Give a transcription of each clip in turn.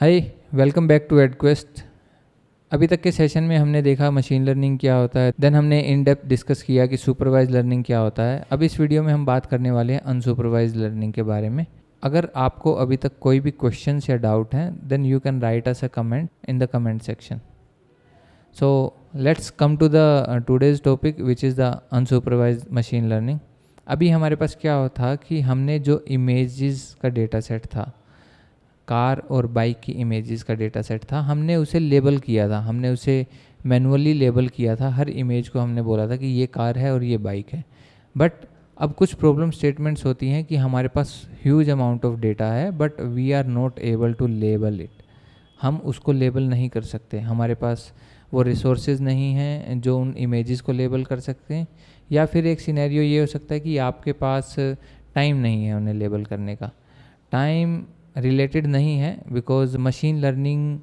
Hi, welcome back to Adquest. अभी तक के सेशन में हमने देखा मशीन लर्निंग क्या होता है, देन हमने इन डेप्थ डिस्कस किया कि सुपरवाइज लर्निंग क्या होता है। अब इस वीडियो में हम बात करने वाले हैं अनसुपरवाइज लर्निंग के बारे में। अगर आपको अभी तक कोई भी क्वेश्चंस या डाउट हैं then you can write us a comment in the comment section. So let's come to the today's topic which is the unsupervised machine learning. अभी हमारे पास क्या था कि हमने जो इमेजेस का डेटा सेट था, कार और बाइक की इमेजेस का डेटा सेट था, हमने उसे लेबल किया था, हमने उसे मैनुअली लेबल किया था। हर इमेज को हमने बोला था कि ये कार है और ये बाइक है। बट अब कुछ प्रॉब्लम स्टेटमेंट्स होती हैं कि हमारे पास ह्यूज अमाउंट ऑफ डेटा है but we are not able to label it. हम उसको लेबल नहीं कर सकते, हमारे पास वो रिसोर्सेज नहीं हैं जो उन इमेजेस को लेबल कर सकते हैं। या फिर एक सिनेरियो ये हो सकता है कि आपके पास टाइम नहीं है उन्हें लेबल करने का। टाइम रिलेटेड नहीं है, बिकॉज मशीन लर्निंग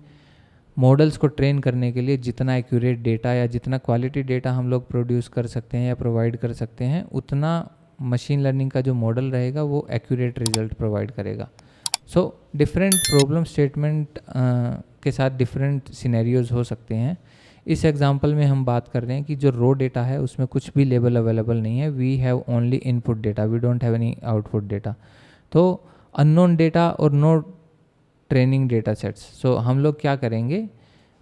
मॉडल्स को ट्रेन करने के लिए जितना एक्यूरेट डेटा या जितना क्वालिटी डेटा हम लोग प्रोड्यूस कर सकते हैं या प्रोवाइड कर सकते हैं, उतना मशीन लर्निंग का जो मॉडल रहेगा वो एक्यूरेट रिजल्ट प्रोवाइड करेगा। सो डिफरेंट प्रॉब्लम स्टेटमेंट के साथ डिफरेंट सिनेरियोज हो सकते हैं। इस एग्जांपल में हम बात कर रहे हैं कि जो रो डेटा है उसमें कुछ भी लेबल अवेलेबल नहीं है। We have only input data, we don't have any output data. तो अननोन डेटा और no training data sets. So हम लोग क्या करेंगे,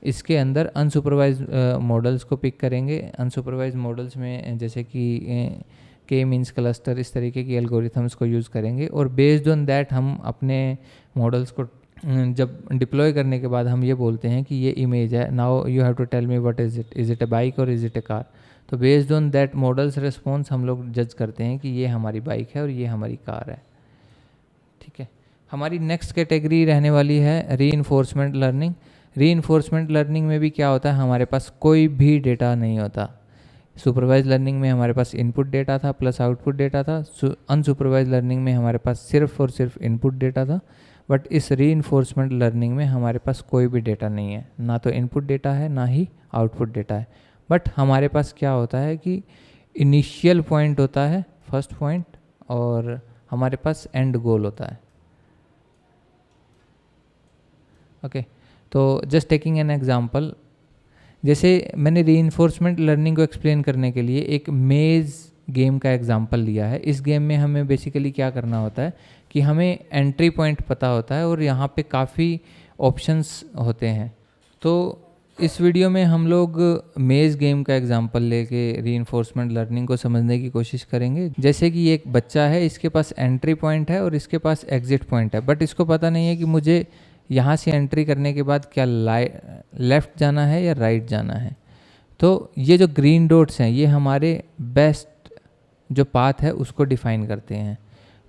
इसके अंदर अनसुपरवाइज मॉडल्स को पिक करेंगे। अनसुपरवाइज मॉडल्स में जैसे कि के मीन्स क्लस्टर, इस तरीके की एल्गोरिथम्स को यूज़ करेंगे और बेस्ड ऑन दैट हम अपने मॉडल्स को जब डिप्लॉय करने के बाद हम ये बोलते हैं कि ये इमेज है, now you have to tell me what is it a bike और इज़ इट अ कार। तो based on that models response हम लोग जज करते हैं कि ये हमारी बाइक है और ये हमारी कार है। ठीक है, हमारी नेक्स्ट कैटेगरी रहने वाली है रीइंफोर्समेंट लर्निंग। रीइंफोर्समेंट लर्निंग में भी क्या होता है, हमारे पास कोई भी डेटा नहीं होता। सुपरवाइज लर्निंग में हमारे पास इनपुट डेटा था प्लस आउटपुट डेटा था। अनसुपरवाइज लर्निंग में हमारे पास सिर्फ और सिर्फ इनपुट डेटा था। बट इस रीइंफोर्समेंट लर्निंग में हमारे पास कोई भी डेटा नहीं है, ना तो इनपुट डेटा है ना ही आउटपुट डेटा है। बट हमारे पास क्या होता है कि इनिशियल पॉइंट होता है, फर्स्ट पॉइंट, और हमारे पास एंड गोल होता है। ओके, तो जस्ट टेकिंग एन एग्जांपल, जैसे मैंने रीइंफोर्समेंट लर्निंग को एक्सप्लेन करने के लिए एक मेज़ गेम का एग्जांपल लिया है। इस गेम में हमें बेसिकली क्या करना होता है कि हमें एंट्री पॉइंट पता होता है और यहाँ पे काफ़ी ऑप्शंस होते हैं। तो इस वीडियो में हम लोग मेज़ गेम का एग्जांपल लेके रीइंफोर्समेंट लर्निंग को समझने की कोशिश करेंगे। जैसे कि एक बच्चा है, इसके पास एंट्री पॉइंट है और इसके पास एग्जिट पॉइंट है, बट इसको पता नहीं है कि मुझे यहाँ से एंट्री करने के बाद क्या लेफ़्ट जाना है या राइट जाना है। तो ये जो ग्रीन डॉट्स हैं ये हमारे बेस्ट जो पाथ है उसको डिफ़ाइन करते हैं।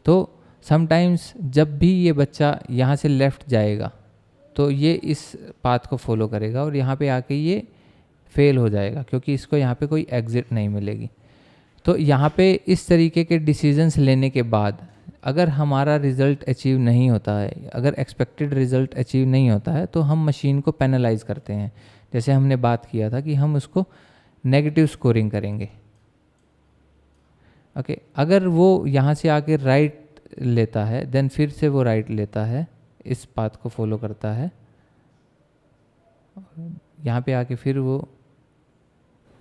तो समटाइम्स जब भी ये बच्चा यहाँ से लेफ़्ट जाएगा तो ये इस पाथ को फॉलो करेगा और यहाँ पे आके ये फेल हो जाएगा क्योंकि इसको यहाँ पे कोई एग्ज़िट नहीं मिलेगी। तो यहाँ पे इस तरीके के डिसीजंस लेने के बाद अगर हमारा रिज़ल्ट अचीव नहीं होता है, अगर एक्सपेक्टेड रिज़ल्ट अचीव नहीं होता है, तो हम मशीन को पेनलाइज करते हैं। जैसे हमने बात किया था कि हम उसको नेगेटिव स्कोरिंग करेंगे। ओके, अगर वो यहाँ से आके राइट लेता है देन फिर से वो राइट लेता है, इस पाथ को फॉलो करता है, यहाँ पे आके फिर वो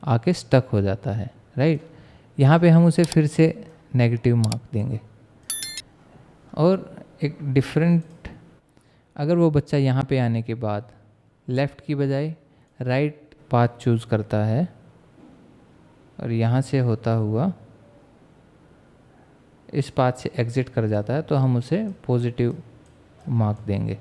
आके स्टक हो जाता है, राइट। यहाँ पे हम उसे फिर से नेगेटिव मार्क देंगे। और एक डिफरेंट, अगर वो बच्चा यहाँ पे आने के बाद लेफ़्ट की बजाय राइट पाथ चूज़ करता है और यहाँ से होता हुआ इस पाथ से एग्ज़िट कर जाता है तो हम उसे पॉजिटिव मार्क देंगे।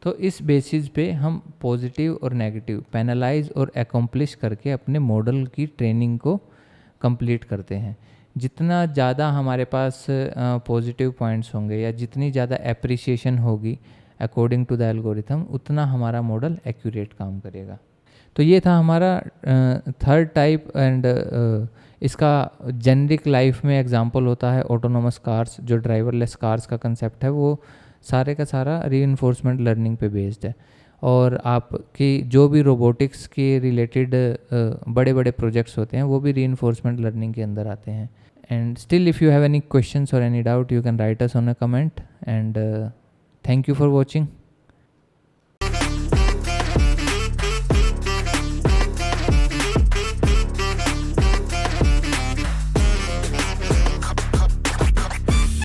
तो इस बेसिस पे हम पॉजिटिव और नेगेटिव पेनलाइज और एकम्प्लिश करके अपने मॉडल की ट्रेनिंग को कंप्लीट करते हैं। जितना ज़्यादा हमारे पास पॉजिटिव पॉइंट्स होंगे या जितनी ज़्यादा एप्रिसिएशन होगी अकॉर्डिंग टू द एल्गोरिथम, उतना हमारा मॉडल एक्यूरेट काम करेगा। तो ये था हमारा थर्ड टाइप। एंड इसका जेनरिक लाइफ में एग्जांपल होता है ऑटोनोमस कार्स। जो ड्राइवरलेस कार्स का कंसेप्ट है वो सारे का सारा रीइंफोर्समेंट लर्निंग पे बेस्ड है। और आपकी जो भी रोबोटिक्स के रिलेटेड बड़े बड़े प्रोजेक्ट्स होते हैं वो भी रीइंफोर्समेंट लर्निंग के अंदर आते हैं। And still if you have any questions और any doubt you can write us on a comment. And thank you for watching.